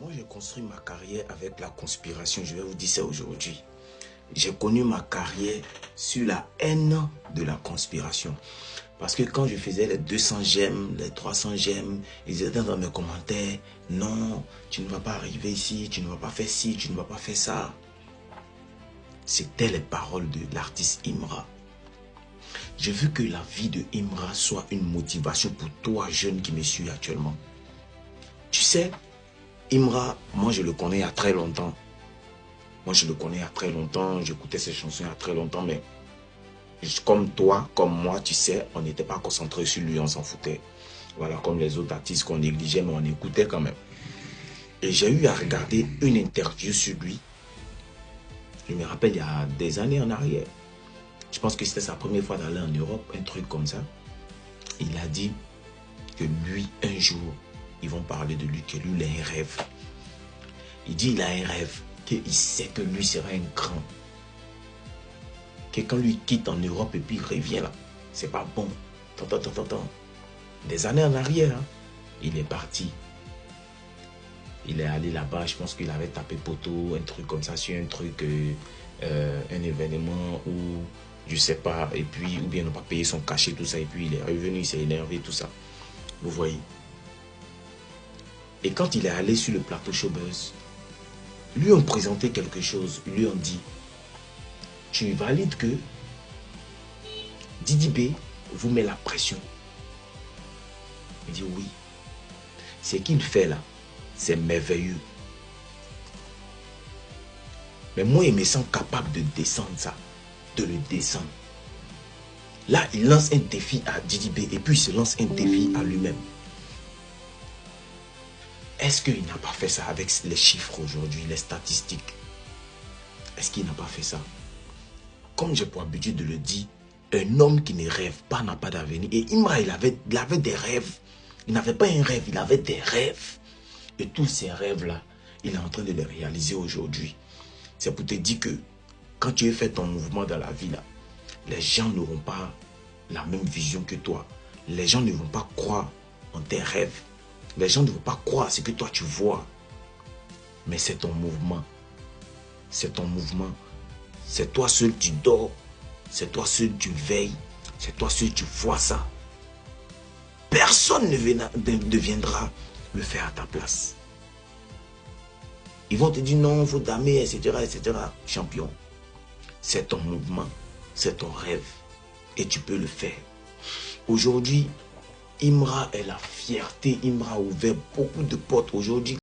Moi, j'ai construit ma carrière avec la conspiration. Je vais vous dire ça aujourd'hui. J'ai connu ma carrière sur la haine de la conspiration. Parce que quand je faisais les 200 j'aime, les 300 j'aime, ils étaient dans mes commentaires. Non, tu ne vas pas arriver ici, tu ne vas pas faire ci, tu ne vas pas faire ça. C'était les paroles de l'artiste Imra. Je veux que la vie de Imra soit une motivation pour toi, jeune qui me suis actuellement. Tu sais, Imra, moi je le connais il y a très longtemps. J'écoutais ses chansons il y a très longtemps, mais comme toi, comme moi, tu sais, on n'était pas concentré sur lui, on s'en foutait. Voilà, comme les autres artistes qu'on négligeait, mais on écoutait quand même. Et j'ai eu à regarder une interview sur lui. Je me rappelle, il y a des années en arrière. Je pense que c'était sa première fois d'aller en Europe, un truc comme ça. Il a dit que lui, un jour, ils vont parler de lui, que lui, il a un rêve. Il dit il a un rêve, qu'il sait que lui sera un grand. Que quand lui quitte en Europe et puis il revient là, c'est pas bon. Des années en arrière, hein, il est parti. Il est allé là-bas, je pense qu'il avait tapé poteau, un truc comme ça, sur un truc, un événement où, je sais pas, et puis, ou bien n'a pas payé son cachet, tout ça, et puis il est revenu, il s'est énervé, tout ça. Vous voyez. Et quand il est allé sur le plateau Showbuzz, lui ont présenté quelque chose, lui ont dit, tu valides que Didi B vous met la pression. Il dit oui. Ce qu'il fait là, c'est merveilleux. Mais moi, il me sent capable de descendre ça, de le descendre. Là, il lance un défi à Didi B et puis il se lance un défi à lui-même. Est-ce qu'il n'a pas fait ça avec les chiffres aujourd'hui, les statistiques? Est-ce qu'il n'a pas fait ça? Comme j'ai pour habitude de le dire, un homme qui ne rêve pas n'a pas d'avenir. Et Imra, il avait des rêves. Il n'avait pas un rêve, il avait des rêves. Et tous ces rêves-là, il est en train de les réaliser aujourd'hui. C'est pour te dire que quand tu as fait ton mouvement dans la vie, là, les gens n'auront pas la même vision que toi. Les gens ne vont pas croire en tes rêves. Les gens ne vont pas croire ce que toi tu vois. Mais c'est ton mouvement. C'est ton mouvement. C'est toi seul tu dors. C'est toi seul tu veilles. C'est toi seul tu vois ça. Personne ne viendra le faire à ta place. Ils vont te dire non, il faut damer, etc., etc. Champion, c'est ton mouvement, c'est ton rêve. Et tu peux le faire. Aujourd'hui, Imra est la fierté. Imra a ouvert beaucoup de portes. Aujourd'hui,